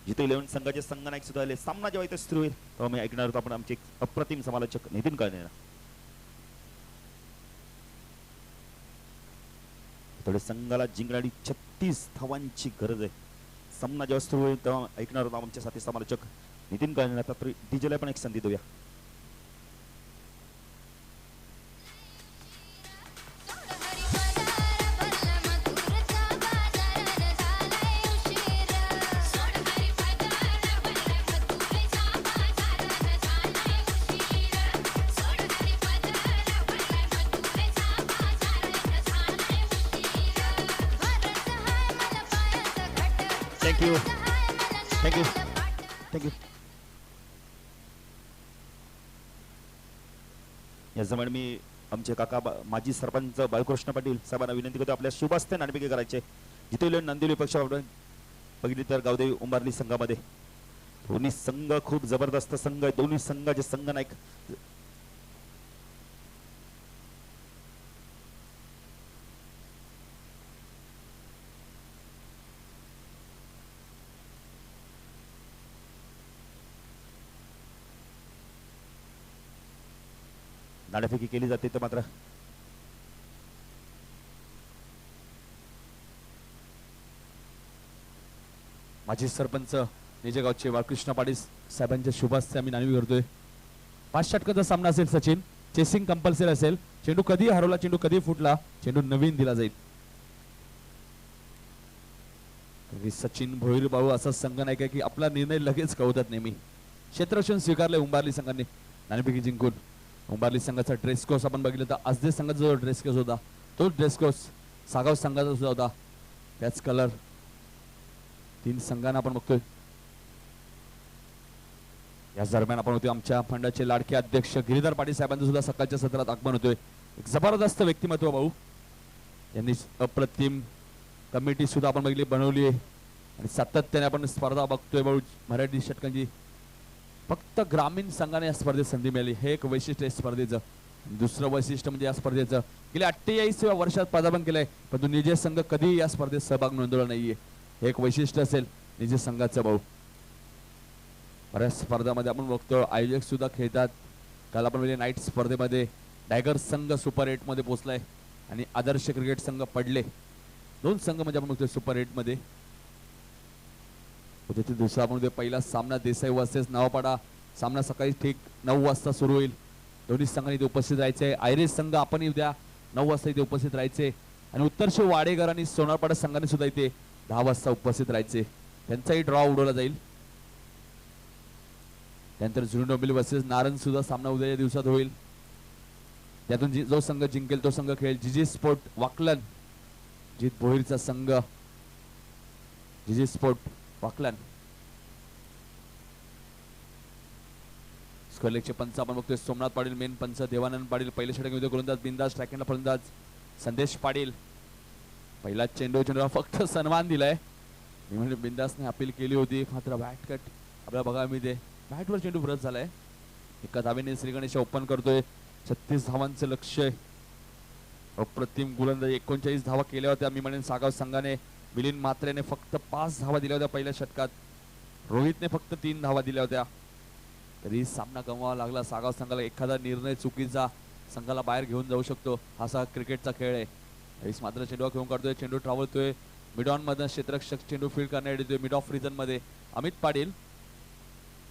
जिथे 11 संघाचे संघनायक सुद्धा आले. सामना जेव्हा इथे सुरू होईल तेव्हा मी ऐकणार होतो आपण आमचे अप्रतिम समालोचक नितीन काळने. थोडे संघाला जिंकणारी 36 धावांची गरज आहे. सामना जेव्हा सुरू होईल तेव्हा ऐकणार होतो आमचे साथी समालोचक नितीन काळने. आता डीजेला पण एक संधी देऊया. थँक्यू. याचप्रमाणे मी आमचे काका माजी सरपंच बाळकृष्ण पाटील साहेबांना विनंती करतो आपल्या शुभस्ते नाणेफेकी करायचे. जिथे इलेव्हन नांदिवली पक्ष बघितली तर गावदेवी उंबारली संघामध्ये दोन्ही संघ खूप जबरदस्त संघ आहे. दोन्ही संघाचे संघनायक नाणेफेकी केली जाते. तर मात्र माजी सरपंच निजेगावचे बाळकृष्ण पाटील साहेबांच्या शुभास्ते आम्ही नाणेफेकी करतोय. 5 षटकाचा सामना असेल. सचिन चेसिंग कंपल्सरी असेल. चेंडू कधी हरवला, चेंडू कधी फुटला, चेंडू नवीन दिला जाईल. सचिन भोईर भाऊ असा संघनायक आहे की आपला निर्णय लगेच कळवतात नेहमी. क्षेत्ररक्षण स्वीकारले उंबारली संघाने नाणेफेकी जिंकून. उंबारली संघाचा ड्रेस कोर्स आपण बघितलं तर आजदे संघाचा जो ड्रेस कोर्स होता तो ड्रेस कोर्स सागाव संघाचा सुद्धा होता. त्याच कलर 3 संघांना आपण बघतोय. याच दरम्यान आपण होतो आमच्या फंडाचे लाडके अध्यक्ष गिरीधर पाटील साहेबांचं सुद्धा सकाळच्या सत्रात आगमन होतोय. एक जबरदस्त व्यक्तिमत्व भाऊ. यांनी अप्रतिम कमिटी सुद्धा आपण बघितली बनवली आहे आणि सातत्याने आपण स्पर्धा बघतोय भाऊ मराठी षटकांची. फक्त ग्रामीण संघाने या स्पर्धेत संधी मिळाली हे एक वैशिष्ट्य आहे स्पर्धेचं. दुसरं वैशिष्ट्य म्हणजे या स्पर्धेचं गेल्या 48व्या वर्षात पदार्पण केलंय परंतु निजे संघ कधी या स्पर्धेत सहभाग नोंदवला नाहीये. हे एक वैशिष्ट्य असेल निजे संघाचं भाऊ. बऱ्याच स्पर्धामध्ये आपण बघतो आयोजक सुद्धा खेळतात. काल आपण म्हणजे नाईट स्पर्धेमध्ये टायगर्स संघ सुपर 8 मध्ये पोहोचलाय आणि आदर्श क्रिकेट संघ पडले. 2 संघ म्हणजे आपण बघतोय सुपर 8 मध्ये. उद्याच्या दिवसा आपण उद्या पहिला सामना देसाई वर्सेस नवापाडा सामना सकाळी ठीक 9 वाजता सुरू होईल. दोन्ही संघांनी इथे उपस्थित राहायचे. आयरिश संघ आपण उद्या 9 वाजता इथे उपस्थित राहायचे आणि उत्तरशे वाडेकर आणि सोनारपाडा संघाने सुद्धा इथे 10 वाजता उपस्थित राहायचे. त्यांचाही ड्रॉ उडवला जाईल. त्यानंतर जुनी डोंबिवली वर्सेस नारन सुद्धा सामना उद्याच्या दिवसात होईल. त्यातून जो संघ जिंकेल तो संघ खेळेल. जीजी स्पोर्ट वाकलन जीत भोईरचा संघ जीजी स्पोर्ट वाकलन. स्कोरलेगचे पंच आपण बघतोय सोमनाथ पाटील मेन पंच, देवानंद पाटील पहिले षटकामध्ये गोलंदाज, बिंदास ट्रॅकेंडला फलंदाज संदेश पाटील. पहिला चेंडूला फक्त सन्मान दिलाय. मी म्हणजे बिंदासने अपील केली होती मात्र बॅट कट आपल्याला बघा मी ते बॅटवर चेंडू भरत झालाय. एका धावेने श्री गणेश ओपन करतोय. 36 धावांचं लक्ष आहे. अप्रतिम गोलंदाज 39 धावा केल्या होत्या. मी म्हणेन सागाव संघाने मिलिंद म्हात्रेने फक्त 5 धावा दिल्या होत्या पहिल्या षटकात. रोहितने फक्त 3 धावा दिल्या होत्या. तरी सामना गमवावा लागला सागाव संघाला. एखादा निर्णय चुकीचा संघाला बाहेर घेऊन जाऊ शकतो. असा क्रिकेटचा खेळ आहे. यावेळेस मात्र चेंडू घेऊन काढतोय. चेंडू ट्रॅव्हलतोय मिड ऑन मधून क्षेत्ररक्षक चेंडू फील्ड करण्यात येतोय मिड ऑफ रिजन मध्ये. अमित पाटील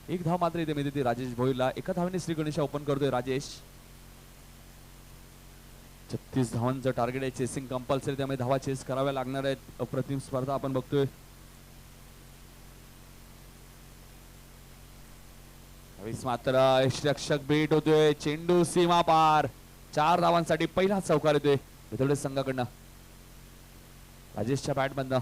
1 धाव मात्र इथे मिळते ती राजेश भोईरला. एका धावेने श्री गणेश ओपन करतोय राजेश. 36 धावांचं टार्गेट आहे. चेसिंग कंपल्सरी त्यामुळे धावा चेस कराव्या लागणार आहेत. अप्रतिम स्पर्धा आपण बघतोय. मात्र रक्षक बीट होतोय. चेंडू सीमा पार. 4 धावांसाठी पहिला चौकार येतोय विदर्भ संघाकडनं राजेशच्या बॅट बंद.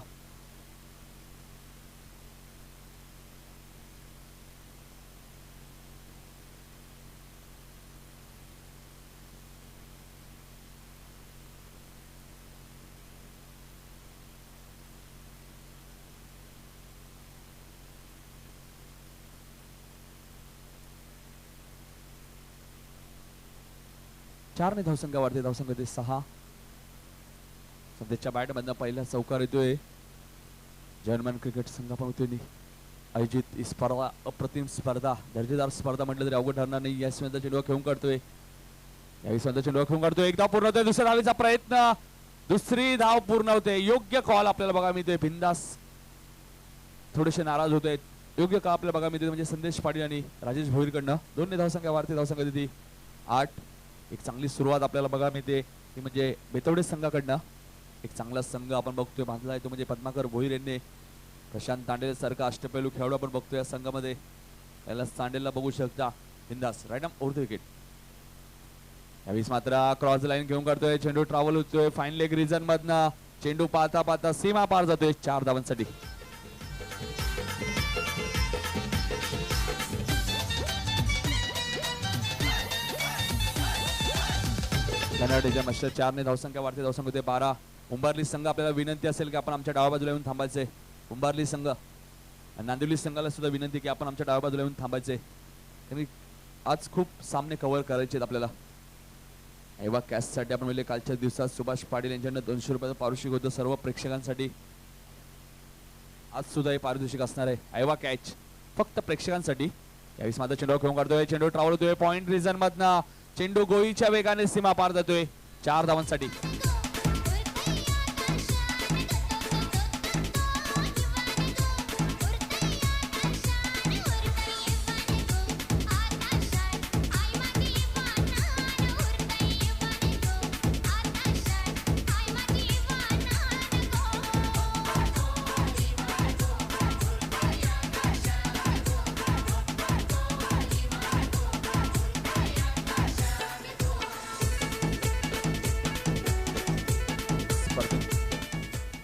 चार ने धावसंख्या वाढते. धावसंख्या ते 6. सध्याच्या बॅट मधनं पहिला चौकार येतोय. जर्मन क्रिकेट संघ पण होते आयोजित ही स्पर्धा अप्रतिम स्पर्धा दर्जेदार स्पर्धा म्हटलं तरी अवघड ठरणार नाही. या स्पर्धा चेंडू खेळून काढतोय. यावेळी स्पर्धा चेंडू खेळून काढतोय. एकदा पूर्ण होतोय. दुसऱ्या धावेचा प्रयत्न. दुसरी धाव पूर्ण होते. योग्य कॉल आपल्याला बघा मिळतोय. बिंदास थोडेसे नाराज होत आहेत. योग्य कॉल आपल्याला बघा मिळतोय म्हणजे संदेश पाटील आणि राजेश भोईरकडनं. 2 ने धावसंख्या वाढते. धावसंख्या देते 8. एक चांगली सुरुवात आपल्याला बघा मिळते ती म्हणजे बेतवडे संघाकडनं. एक चांगला संघ आपण बघतोय बांधला आहे तो म्हणजे पद्माकर भोईर यांनी. प्रशांत तांडेल सारखा अष्टपैलू खेळाडू आपण बघतोय या संघामध्ये. याला तांडेलला बघू शकता. Bindas right arm over the wicket. यावेळेस मात्र क्रॉस लाईन घेऊन काढतोय. चेंडू ट्रॅव्हल होतोय फाईन लेग रिजन मधनं. चेंडू पाहता पाहता सीमा पार जातोय 4 धावांसाठी. मस्त 4 ने धावसंख्या वाढते. धावसंख्या होते 12. उंबारली संघ आपल्याला विनंती असेल की आपण आमच्या डाव्या बाजूला येऊन थांबायचंय. उंबारली संघ नांदिवली संघाला सुद्धा विनंती की आपण आमच्या डाव्या बाजूला येऊन थांबायचंय. कारण आज खूप सामने कव्हर करायचे आहेत आपल्याला. एव्हा कॅचसाठी आपण म्हणजे कालच्या दिवसात सुभाष पाटील यांच्याकडनं 200 रुपयाचं पारितोषिक होतं सर्व प्रेक्षकांसाठी. आज सुद्धा हे पारितोषिक असणार आहे. एव्हा कॅच फक्त प्रेक्षकांसाठी. यावेळेस माझा चेंडू खेळून काढतोय. चेंडू ट्रॅव्हल होतोय पॉइंट रिजन मधनं. चेंडू गोळीच्या वेगाने सीमा पार जातोय 4 धावांसाठी.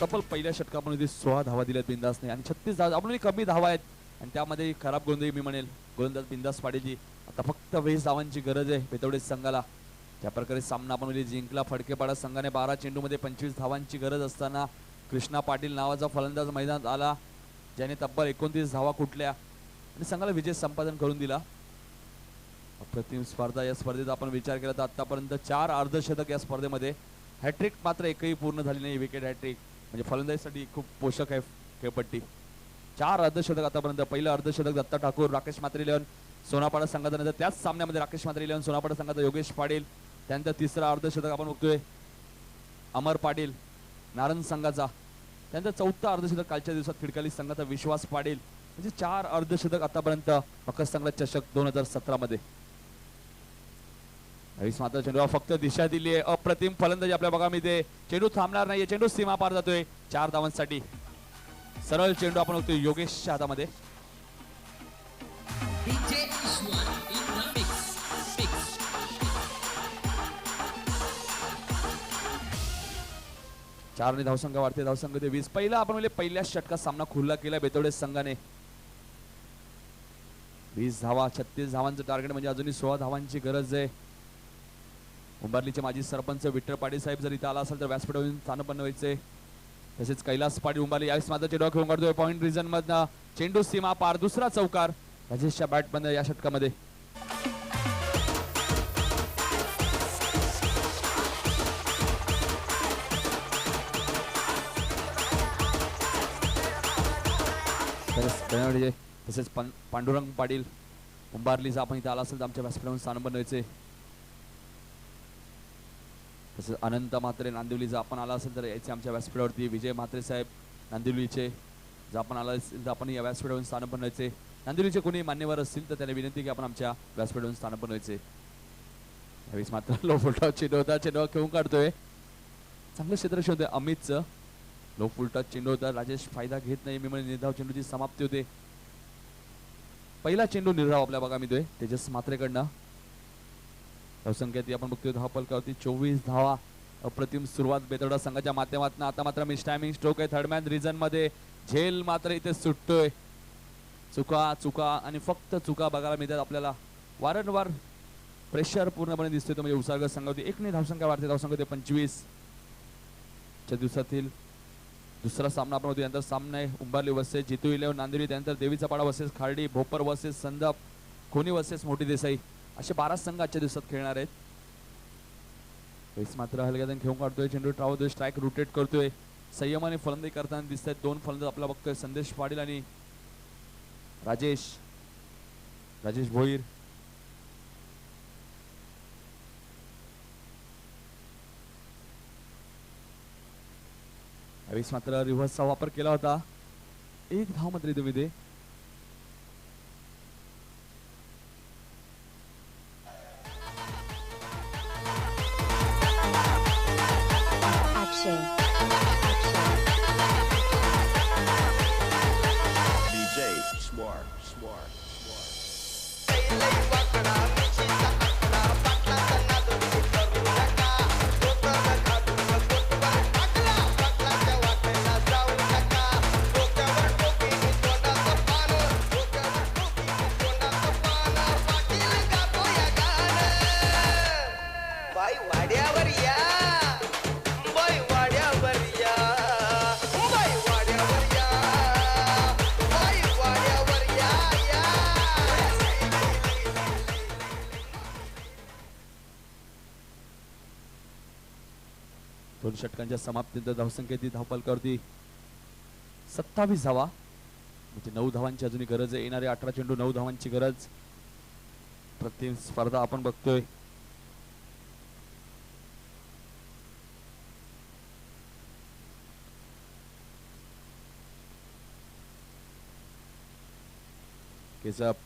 तब्बल पहिल्या षटकामध्ये 16 धावा दिल्यात बिंदासने आणि 36 धावा आपण कमी धावा आहेत आणि त्यामध्ये खराब गोंधळी मी म्हणेल गोलंदाज बिंदास पाटीलजी. आता फक्त 20 धावांची गरज आहे बेतवडे संघाला. त्या प्रकारे सामना आपण जिंकला. फडकेपाडा संघाने 12 चेंडूमध्ये 25 धावांची गरज असताना कृष्णा पाटील नावाचा फलंदाज मैदानात आला, ज्याने तब्बल 29 धावा कुठल्या आणि संघाला विजय संपादन करून दिला. अप्रतिम स्पर्धा. या स्पर्धेत आपण विचार केला तर आतापर्यंत 4 अर्धशतक या स्पर्धेमध्ये. हॅट्रिक मात्र एकही पूर्ण झाली नाही. विकेट हॅट्रिक म्हणजे फलंदाजीसाठी खूप पोषक आहे खेळपट्टी. 4 अर्धशतक आतापर्यंत. पहिलं अर्धशतक दत्ता ठाकूर राकेश म्हात्रे 11 सोनापाडा संघाचा. नंतर त्याच सामन्यामध्ये राकेश म्हात्रे 11 सोनापाडा संघाचा योगेश पाटील. त्यानंतर तिसरं अर्धशतक आपण बघतोय अमर पाटील नारंग संघाचा. त्यानंतर चौथं अर्धशतक कालच्या दिवसात खिडकाली संघाचा विश्वास पाटील. म्हणजे 4 अर्धशतक आतापर्यंत मकर संघात चषक 2017 मध्ये. यावेळी मात्र चेंडूला फक्त दिशा दिली आहे. अप्रतिम फलंदाजी आपल्या बघा मिळते. चेंडू थांबणार नाहीये. चेंडू सीमा पार जातोय 4 धावांसाठी. सरळ चेंडू आपण बघतोय योगेशच्या हातामध्ये. चारने धावसंख्या वाढते. धावसंख्या ते 20. पहिला आपण म्हणजे पहिल्याच षटकात सामना खुल्ला केला बेतवडे संघाने. 20 धावा 36 धावांचं टार्गेट म्हणजे अजूनही 16 धावांची गरज आहे. उंबारलीचे माजी सरपंच विठ्ठल पाटील साहेब जर इथं आला असेल तर व्यासपीठावरून स्थान बनवायचे. तसेच कैलास पाटील उंबारली यावेळेस माझा चेंडू खेळून काढतोय पॉइंट रिजन मधनं. चेंडू सीमा पार. दुसरा चौकार राजेशच्या बॅट बंद या षटकामध्ये. तसेच पांडुरंग पाटील उंबारलीचा आपण इथे आला असेल तर आमच्या व्यासपीठावरून स्थान बनवायचे. तसेच अनंत म्हात्रे नांदिवलीचा आपण आला असेल तर यायचे आमच्या व्यासपीठावरती. विजय म्हात्रे साहेब नांदिवलीचे जर आपण आला असेल तर आपण या व्यासपीठावरून स्थान बनवायचे. नांदिवलीचे कोणी मान्यवर असतील तर त्याला विनंती की आपण आमच्या व्यासपीठावरून स्थान बनवायचे. यावेळेस मात्र लो फुलटॉ चेंडू होता. चेंडू खेळून काढतोय. चांगलं क्षेत्ररक्षण होते अमितचं. लो फुलटॉ चेंडू होता. राजेश फायदा घेत नाही. मी म्हणजे निर्धाव चेंडूची समाप्ती होते. पहिला चेंडू निर्धाव आपल्या बघा मिळतोय तेजस म्हात्रेकडनं. धावसंख्या आपण बघतोय धावफलकावरती 24 धावा. अप्रतिम सुरुवात बेतवडा संघाच्या माध्यमातून. आता मात्र मिस टायमिंग स्ट्रोक आहे थर्ड मॅन रिजन मध्ये. झेल मात्र इथे सुटतोय. चुका चुका आणि फक्त चुका बघायला मिळतात आपल्याला. वारंवार प्रेशर पूर्णपणे दिसतोय तो म्हणजे उसागर संघावरती. 1 ने धावसंख्या वाढते. धावसंख्या ते 25 च्या दिवसातील दुसरा सामना आपण होतो. यानंतर सामना आहे उंबारली वर्सेस जितू 11 नांदिवली. त्यानंतर देवीचा पाडा वर्सेस खार्डी. भोपर वर्सेस संदप. खोनी वर्सेस मोठी देसाई. असे 12 संघ आजच्या दिवसात खेळणार आहेत. मात्र हलग्यातून खेळून काढतोय. चेंडू ट्रावतोय. स्ट्राईक रोटेट करतोय. संयमाने फलंदाजी करताना दिसत आहेत 2 फलंदाज आपला बघतोय. संदेश पाटील आणि राजेश भोईर. यावेळेस मात्र रिव्हर्सचा वापर केला होता. 1 धाव मात्र तुम्ही ते. बाई वाड्यावर या, बाई वाड्यावर या, बाई वाड्यावर या, बाई वाड्यावर या, या. 2 षटकांच्या समाप्तीनंतर धावसंख्येची धावफलकावरती 27 धावा म्हणजे 9 धावांची अजूनही गरज आहे. येणारे 18 चेंडू 9 धावांची गरज. प्रति स्पर्धा आपण बघतोय.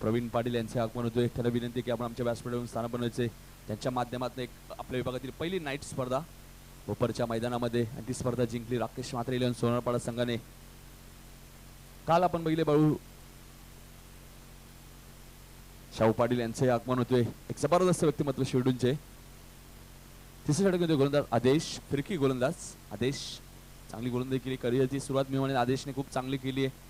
प्रवीण पाटील यांचे आगमन होतोय. त्याला विनंती की आपण आमच्या व्यासपीठावरून स्थान बनवायचे. त्यांच्या माध्यमातून एक आपल्या विभागातील पहिली नाईट स्पर्धा भोपरच्या मैदानामध्ये आणि ती स्पर्धा जिंकली राकेश म्हात्रे 11 सोनारपाडा संघाने. काल आपण बघितले बाळू शाहू पाटील यांचे आगमन होतोय. एक जबरदस्त व्यक्तिमत्व शिवडूनचे. तिसऱ्या षटकामध्ये गोलंदाज आदेश. फिरकी गोलंदाज आदेश. चांगली गोलंदाजी केली. करिअरची सुरुवात मी म्हणेन आदेशने खूप चांगली केली आहे.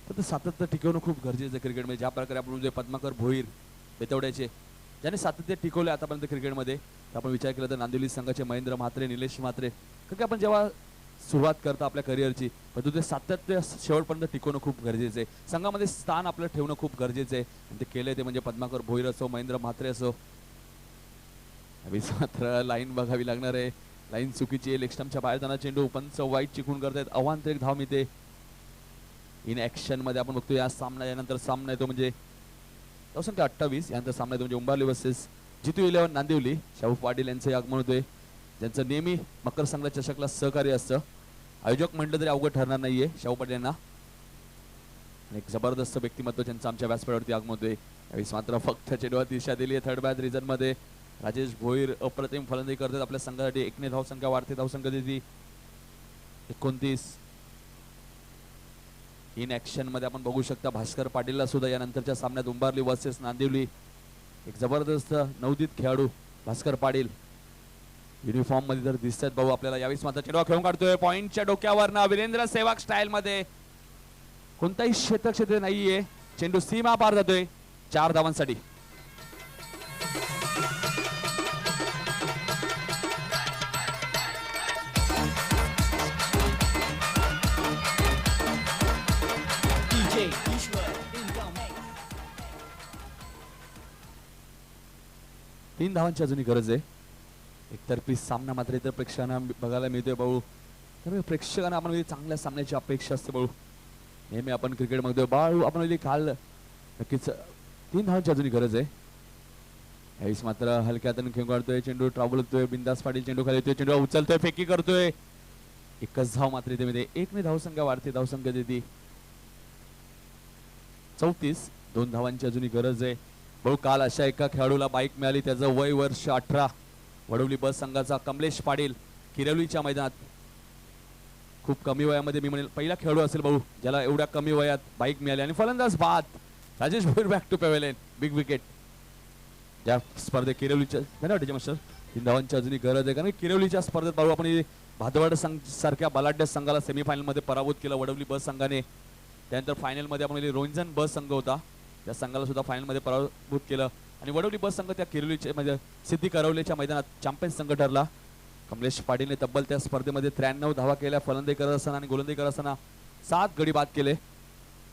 फक्त सातत्य टिकवणं खूप गरजेचं आहे क्रिकेटमध्ये. ज्या प्रकारे आपण म्हणजे पद्माकर भोईर बेतवड्याचे ज्याने सातत्य टिकवले आतापर्यंत क्रिकेटमध्ये. तर आपण विचार केला तर नांदिवली संघाचे महेंद्र म्हात्रे निलेश म्हात्रे. कारण की आपण जेव्हा सुरुवात करता आपल्या करिअरची, परंतु ते सातत्य शेवटपर्यंत टिकवणं खूप गरजेचं आहे. संघामध्ये स्थान आपलं ठेवणं खूप गरजेचं आहे. आणि ते केलंय ते म्हणजे पद्माकर भोईर असो, महेंद्र म्हात्रे असो. मात्र लाईन बघावी लागणार आहे. लाईन चुकीची आहे. लेगस्टम्पच्या बाहेर जाणार चेंडू, पंच वाईट चिकून करतायत. अवांतर एक धाव मिळते. इन ऍक्शन मध्ये आपण बघतो या सामना, यानंतर सामना येतो म्हणजे संख्या 28. यानंतर सामना येतो म्हणजे उंबारली वर्सेस जितू 11 नांदिवली. शाहू पाटील यांचं आगमन होतोय, ज्यांचं नेहमी मकर संघ चषकला सहकार्य असतं. आयोजक म्हटलं तरी अवघड ठरणार नाहीये शाहू पाटील यांना. एक जबरदस्त व्यक्तिमत्व त्यांचं आमच्या व्यासपीठावरती आगमन होतोय. यावेळी मात्र फक्त चेंडूवर दिशा दिली आहे थर्ड बॅट रिझन मध्ये. राजेश भोईर अप्रतिम फलंदाजी करतात आपल्या संघासाठी. एकने धावसंख्या वाढते, धावसंख्या देती 29. इन ऍक्शन मध्ये आपण बघू शकता भास्कर पाटीलला सुद्धा यानंतरच्या सामन्यात उंबारली वर्सेस नांदिवली. एक जबरदस्त नवोदित खेळाडू भास्कर पाटील युनिफॉर्म मध्ये तर दिसतात भाऊ आपल्याला. यावेळी मात्र चेंडू खेळून काढतोय पॉइंटच्या डोक्यावर वीरेंद्र सेवाग स्टाईल मध्ये. कोणताही क्षेत्र नाहीये, चेंडू सीमा पार जातोय 4 धावांसाठी. तीन धावांची अजूनही गरज आहे. एकतर्फी सामना मात्र इतर प्रेक्षकांना बघायला मिळतोय भाऊ. तर प्रेक्षकांना आपण चांगल्या सामन्याची अपेक्षा असते भाऊ. नेहमी आपण क्रिकेट बघतोय बाळू, आपण काल नक्कीच 3 धावांची अजूनही गरज आहे. यावेळेस मात्र हलक्या हाताने खेळून काढतोय चेंडू, ट्रॅव्हल होतोय. बिंदास पाटील चेंडू खाली येतोय, चेंडू उचलतोय, फेकी करतोय. एकच धाव मात्र इथे मध्ये. एकने धावसंख्या वाढते, धावसंख्या देते 34. 2 धावांची अजूनही गरज आहे भाऊ. काल अशा एका खेळाडूला बाईक मिळाली, त्याचं वय वर्ष 18. वडवली बस संघाचा कमलेश पाटील किरवलीच्या मैदानात. खूप कमी वयामध्ये मी म्हणेल पहिला खेळाडू असेल भाऊ ज्याला एवढ्या कमी वयात बाईक मिळाली. आणि फलंदाज बाद Rajesh Bhoir back to pavilion, big wicket. ज्या स्पर्धेत किरवलीच्या धन्यवाद मास्टर. 3 धावांची अजूनही गरज आहे, कारण किरवलीच्या स्पर्धेत भाऊ आपण भादवाड संघ सारख्या बलाढ्य संघाला सेमीफायनल मध्ये पराभूत केलं वडवली बस संघाने. त्यानंतर फायनल मध्ये आपण रोंजन बस संघ होता, त्या संघाला सुद्धा फायनल मध्ये पराभूत केलं. आणि वडवली बस संघ त्या किरवलीच्या म्हणजे सिद्धी करवलेच्या मैदानात चॅम्पियन संघ ठरला. कमलेश पाटीलने तब्बल त्या स्पर्धेमध्ये 93 धावा केल्या फलंदाजी करत असताना आणि गोलंदाजी करत असताना 7 गडी बाद केले.